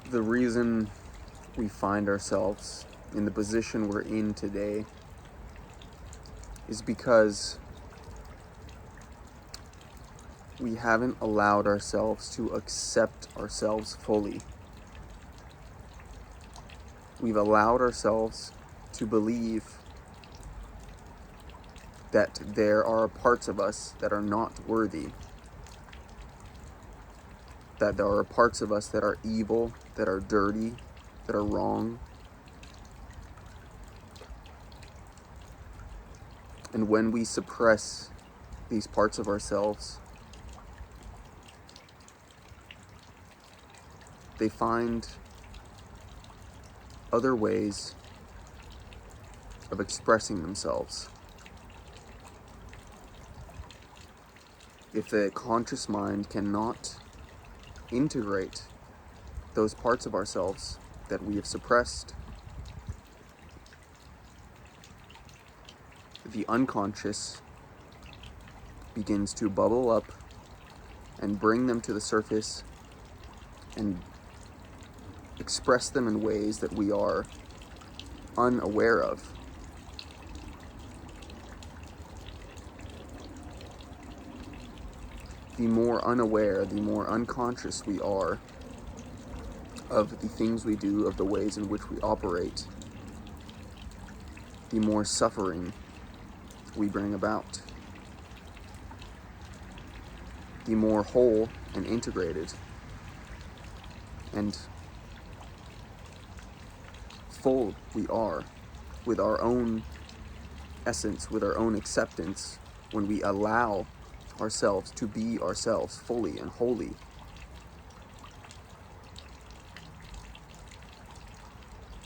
The reason we find ourselves in the position we're in today is because we haven't allowed ourselves to accept ourselves fully. We've allowed ourselves to believe that there are parts of us that are not worthy, that there are parts of us that are evil, that are dirty, that are wrong. And when we suppress these parts of ourselves, they find other ways of expressing themselves. If the conscious mind cannot integrate those parts of ourselves that we have suppressed, the unconscious begins to bubble up and bring them to the surface and express them in ways that we are unaware of. The more unaware, the more unconscious we are of the things we do, of the ways in which we operate, the more suffering we bring about. The more whole and integrated and full we are with our own essence, with our own acceptance, when we allow ourselves to be ourselves fully and wholly.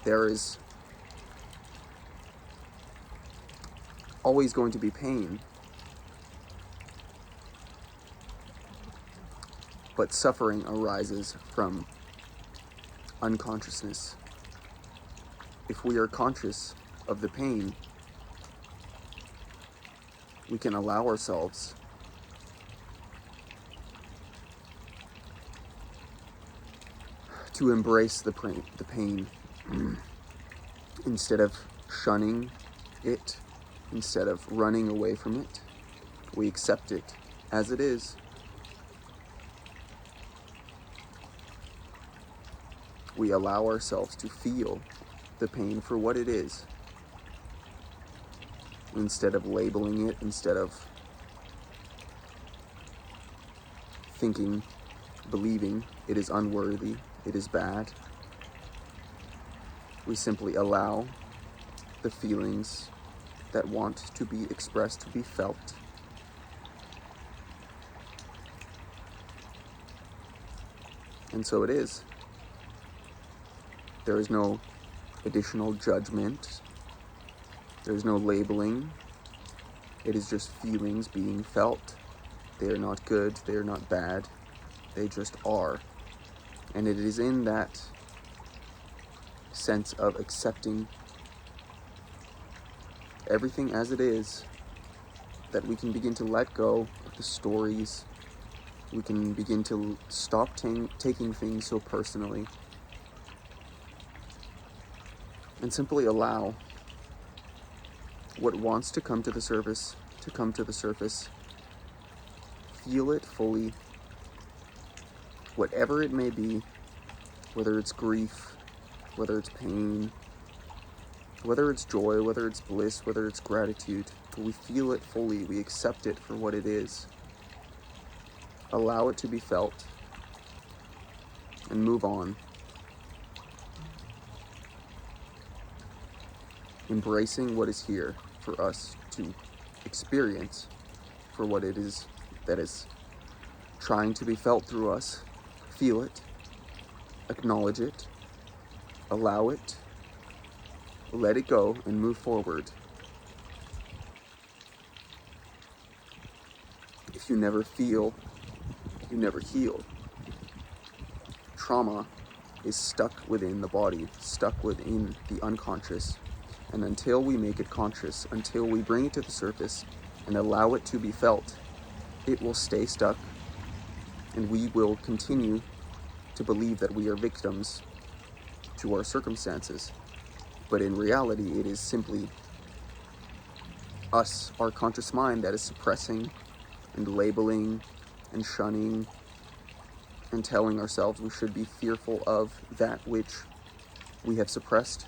There is always going to be pain, but suffering arises from unconsciousness. If we are conscious of the pain, we can allow ourselves to embrace the pain instead of shunning it, instead of running away from it. We accept it as it is. We allow ourselves to feel the pain for what it is, instead of labeling it, instead of thinking, believing it is unworthy, it is bad. We simply allow the feelings that want to be expressed to be felt. And so it is. There is no additional judgment. There's no labeling. It is just feelings being felt. They are not good, they are not bad, they just are. And it is in that sense of accepting everything as it is that we can begin to let go of the stories. We can begin to stop taking things so personally and simply allow what wants to come to the surface to come to the surface. Feel it fully, whatever it may be, whether it's grief, whether it's pain, whether it's joy, whether it's bliss, whether it's gratitude. We feel it fully, we accept it for what it is. Allow it to be felt and move on. Embracing what is here for us to experience for what it is that is trying to be felt through us. Feel it, acknowledge it, allow it, let it go, and move forward. If you never feel, you never heal. Trauma is stuck within the body, stuck within the unconscious. And until we make it conscious, until we bring it to the surface and allow it to be felt, it will stay stuck, and we will continue to believe that we are victims to our circumstances. But in reality, it is simply us, our conscious mind, that is suppressing and labeling and shunning and telling ourselves we should be fearful of that which we have suppressed.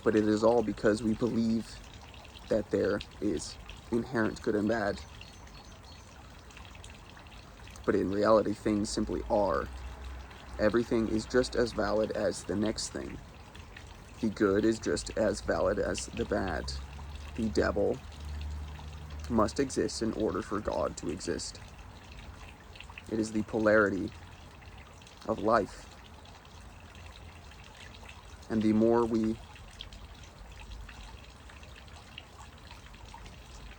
But it is all because we believe that there is inherent good and bad. But in reality, things simply are. Everything is just as valid as the next thing. The good is just as valid as the bad. The devil must exist in order for God to exist. It is the polarity of life. And the more we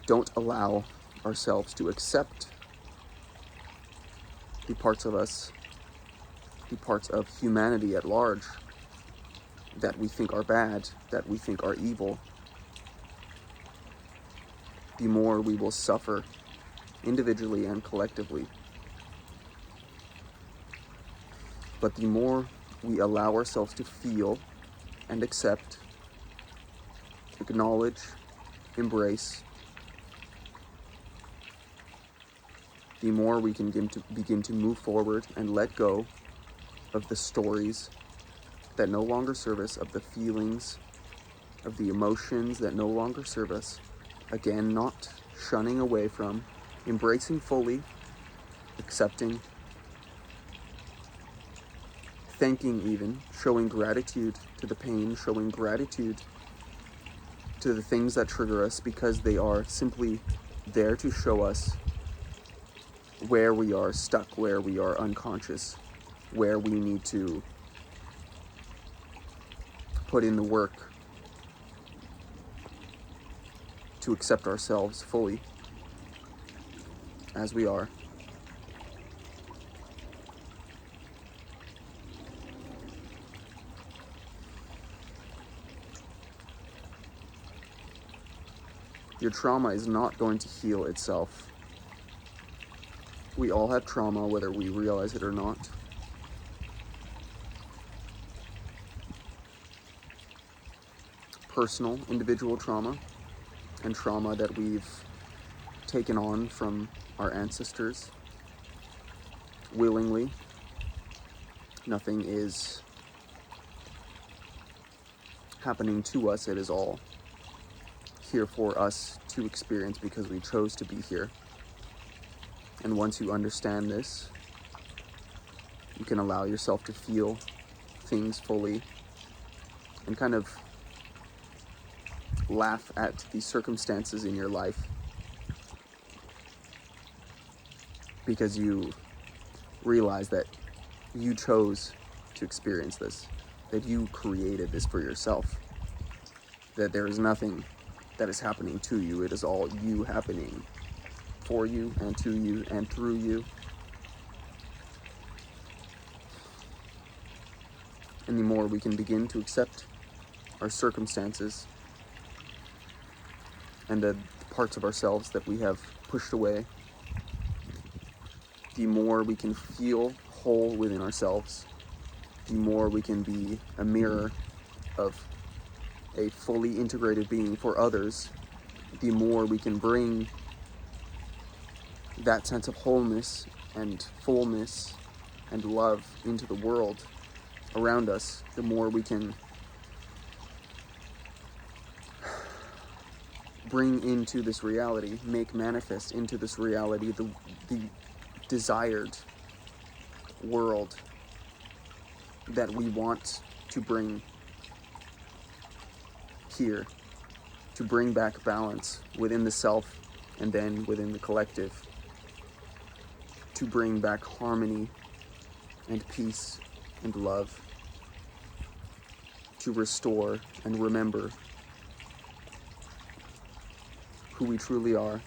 don't allow ourselves to accept the parts of us, the parts of humanity at large, that we think are bad, that we think are evil, the more we will suffer individually and collectively. But the more we allow ourselves to feel and accept, acknowledge, embrace, the more we can begin to move forward and let go of the stories that no longer serve us, of the feelings, of the emotions that no longer serve us. Again, not shunning away from, embracing fully, accepting, thanking even, showing gratitude to the pain, showing gratitude to the things that trigger us, because they are simply there to show us where we are stuck, where we are unconscious, where we need to put in the work to accept ourselves fully as we are. Your trauma is not going to heal itself. We all have trauma, whether we realize it or not. Personal, individual trauma, and trauma that we've taken on from our ancestors willingly. Nothing is happening to us. It is all here for us to experience because we chose to be here. And once you understand this, you can allow yourself to feel things fully and kind of laugh at the circumstances in your life, because you realize that you chose to experience this, that you created this for yourself, that there is nothing that is happening to you. It is all you happening for you and to you and through you. And the more we can begin to accept our circumstances and the parts of ourselves that we have pushed away, the more we can feel whole within ourselves, the more we can be a mirror of a fully integrated being for others, the more we can bring that sense of wholeness and fullness and love into the world around us, the more we can bring into this reality, make manifest into this reality the desired world that we want to bring here, to bring back balance within the self and then within the collective, to bring back harmony and peace and love, to restore and remember who we truly are.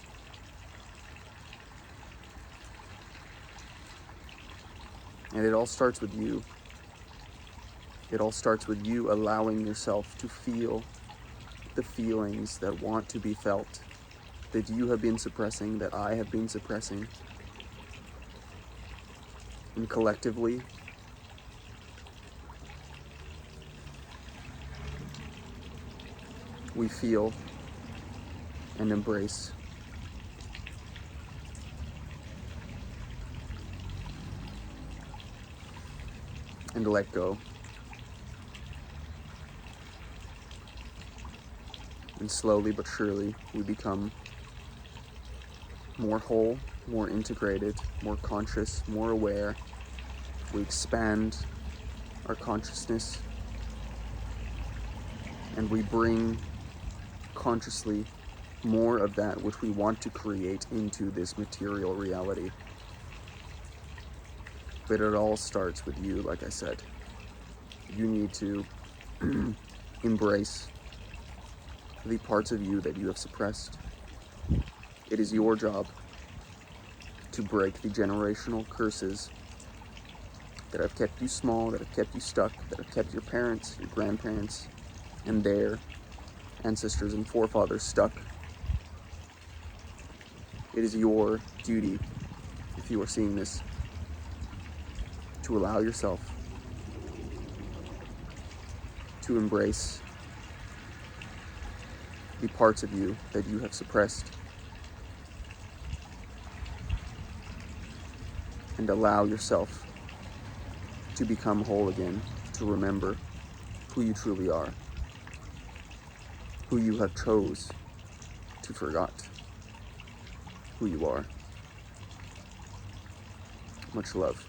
And it all starts with you. It all starts with you allowing yourself to feel the feelings that want to be felt, that you have been suppressing, that I have been suppressing. And collectively, we feel and embrace. And let go. And slowly but surely, we become more whole, more integrated, more conscious, more aware. We expand our consciousness, and we bring consciously more of that which we want to create into this material reality. But it all starts with you, like I said. You need to embrace the parts of you that you have suppressed. It is your job to break the generational curses that have kept you small, that have kept you stuck, that have kept your parents, your grandparents, and their ancestors and forefathers stuck. It is your duty, if you are seeing this, to allow yourself to embrace the parts of you that you have suppressed, and allow yourself to become whole again, to remember who you truly are, who you have chose to forgot who you are. Much love.